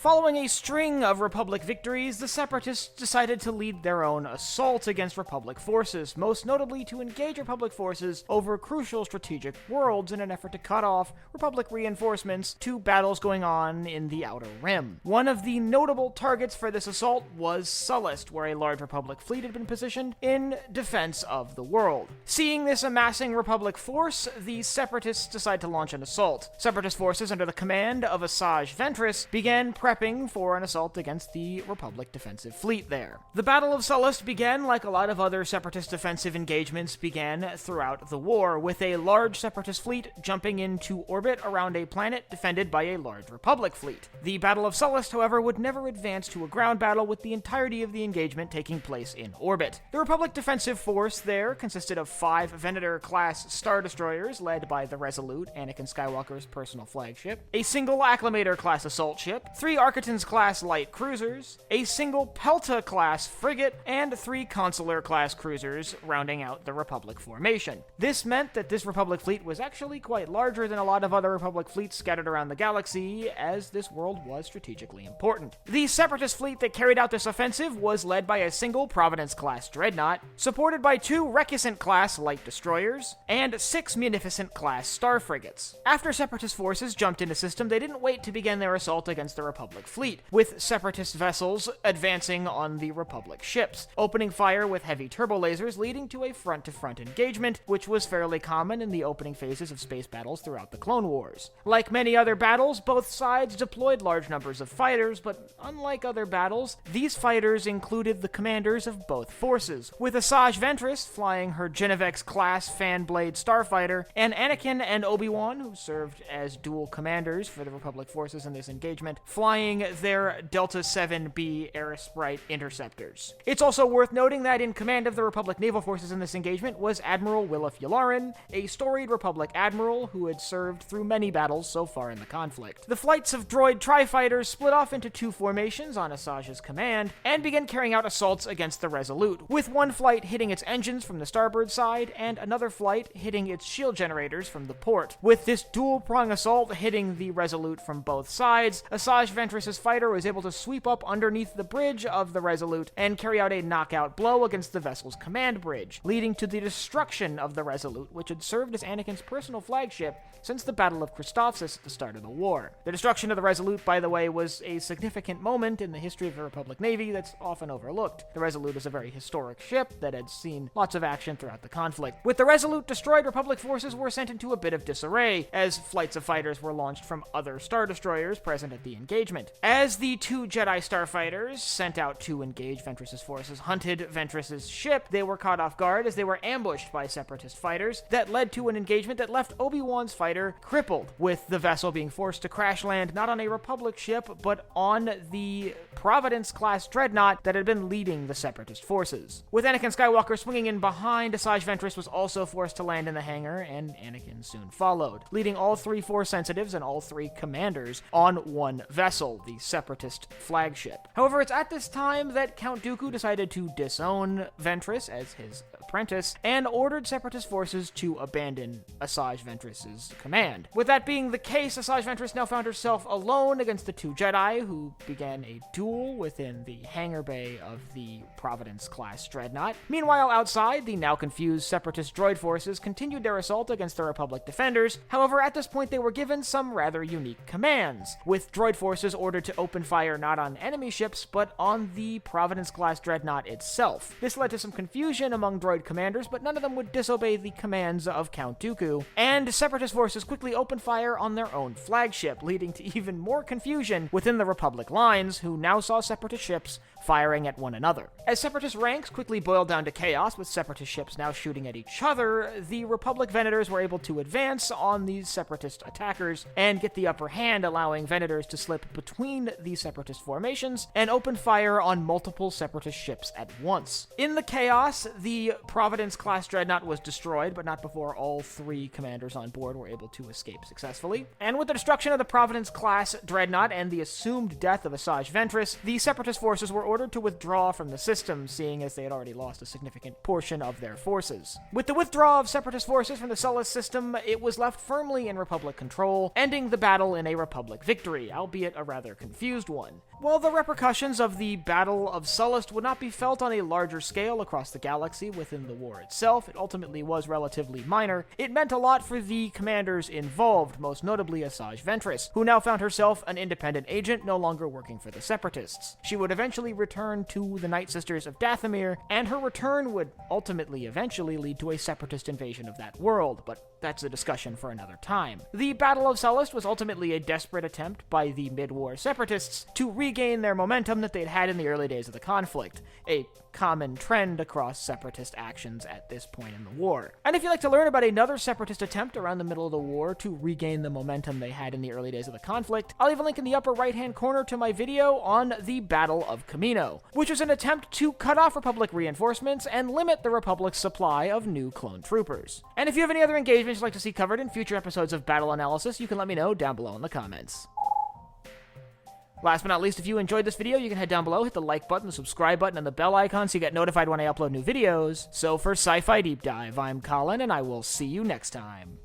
Following a string of Republic victories, the Separatists decided to lead their own assault against Republic forces, most notably to engage Republic forces over crucial strategic worlds in an effort to cut off Republic reinforcements to battles going on in the Outer Rim. One of the notable targets for this assault was Sullust, where a large Republic fleet had been positioned in defense of the world. Seeing this amassing Republic force, the Separatists decided to launch an assault. Separatist forces under the command of Asajj Ventress began prepping for an assault against the Republic defensive fleet there. The Battle of Sullust began like a lot of other Separatist defensive engagements began throughout the war, with a large Separatist fleet jumping into orbit around a planet defended by a large Republic fleet. The Battle of Sullust, however, would never advance to a ground battle, with the entirety of the engagement taking place in orbit. The Republic defensive force there consisted of 5 Venator-class Star Destroyers led by the Resolute, Anakin Skywalker's personal flagship, a single Acclamator-class assault ship, 3 Architans-class light cruisers, a single Pelta-class frigate, and 3 Consular-class cruisers rounding out the Republic formation. This meant that this Republic fleet was actually quite larger than a lot of other Republic fleets scattered around the galaxy, as this world was strategically important. The Separatist fleet that carried out this offensive was led by a single Providence-class dreadnought, supported by 2 Recusant-class light destroyers, and 6 Munificent-class star frigates. After Separatist forces jumped into system, they didn't wait to begin their assault against the Republic fleet, with Separatist vessels advancing on the Republic ships, opening fire with heavy turbolasers, leading to a front-to-front engagement, which was fairly common in the opening phases of space battles throughout the Clone Wars. Like many other battles, both sides deployed large numbers of fighters, but unlike other battles, these fighters included the commanders of both forces, with Asajj Ventress flying her Genevex-class Fanblade starfighter, and Anakin and Obi-Wan, who served as dual commanders for the Republic forces in this engagement, flying their Delta-7B Aerosprite interceptors. It's also worth noting that in command of the Republic naval forces in this engagement was Admiral Wilif Yularen, a storied Republic admiral who had served through many battles so far in the conflict. The flights of droid tri-fighters split off into 2 formations on Asajj's command, and began carrying out assaults against the Resolute, with one flight hitting its engines from the starboard side, and another flight hitting its shield generators from the port. With this dual-prong assault hitting the Resolute from both sides, Asajj Ventress's fighter was able to sweep up underneath the bridge of the Resolute and carry out a knockout blow against the vessel's command bridge, leading to the destruction of the Resolute, which had served as Anakin's personal flagship since the Battle of Christophsis at the start of the war. The destruction of the Resolute, by the way, was a significant moment in the history of the Republic Navy that's often overlooked. The Resolute is a very historic ship that had seen lots of action throughout the conflict. With the Resolute destroyed, Republic forces were sent into a bit of disarray, as flights of fighters were launched from other Star Destroyers present at the engagement. As the 2 Jedi starfighters sent out to engage Ventress's forces hunted Ventress's ship, they were caught off guard as they were ambushed by Separatist fighters that led to an engagement that left Obi-Wan's fighter crippled, with the vessel being forced to crash land not on a Republic ship, but on the Providence-class dreadnought that had been leading the Separatist forces. With Anakin Skywalker swinging in behind, Asajj Ventress was also forced to land in the hangar, and Anakin soon followed, leading all 3 Force sensitives and all 3 commanders on one vessel, the Separatist flagship. However, it's at this time that Count Dooku decided to disown Ventress as his apprentice, and ordered Separatist forces to abandon Asajj Ventress's command. With that being the case, Asajj Ventress now found herself alone against the 2 Jedi, who began a duel within the hangar bay of the Providence-class dreadnought. Meanwhile, outside, the now confused Separatist droid forces continued their assault against the Republic defenders. However, at this point, they were given some rather unique commands, with droid forces ordered to open fire not on enemy ships, but on the Providence-class dreadnought itself. This led to some confusion among droid commanders, but none of them would disobey the commands of Count Dooku, and Separatist forces quickly opened fire on their own flagship, leading to even more confusion within the Republic lines, who now saw Separatist ships firing at one another. As Separatist ranks quickly boiled down to chaos, with Separatist ships now shooting at each other, the Republic Venators were able to advance on these Separatist attackers and get the upper hand, allowing Venators to slip between the Separatist formations and open fire on multiple Separatist ships at once. In the chaos, the Providence-class dreadnought was destroyed, but not before all 3 commanders on board were able to escape successfully. And with the destruction of the Providence-class dreadnought and the assumed death of Asajj Ventress, the Separatist forces were ordered to withdraw from the system, seeing as they had already lost a significant portion of their forces. With the withdrawal of Separatist forces from the Sullust system, it was left firmly in Republic control, ending the battle in a Republic victory, albeit a rather confused one. While the repercussions of the Battle of Sullust would not be felt on a larger scale across the galaxy within the war itself, it ultimately was relatively minor. It meant a lot for the commanders involved, most notably Asajj Ventress, who now found herself an independent agent, no longer working for the Separatists. She would eventually return to the Night Sisters of Dathomir, and her return would ultimately eventually lead to a Separatist invasion of that world, but that's a discussion for another time. The Battle of Sullust was ultimately a desperate attempt by the mid-war Separatists to regain their momentum that they'd had in the early days of the conflict, a common trend across Separatist actions at this point in the war. And if you'd like to learn about another Separatist attempt around the middle of the war to regain the momentum they had in the early days of the conflict, I'll leave a link in the upper right-hand corner to my video on the Battle of Camino, which was an attempt to cut off Republic reinforcements and limit the Republic's supply of new clone troopers. And if you have any other engagements you'd like to see covered in future episodes of Battle Analysis, you can let me know down below in the comments. Last but not least, if you enjoyed this video, you can head down below, hit the like button, the subscribe button, and the bell icon so you get notified when I upload new videos. So for Sci-Fi Deep Dive, I'm Colin, and I will see you next time.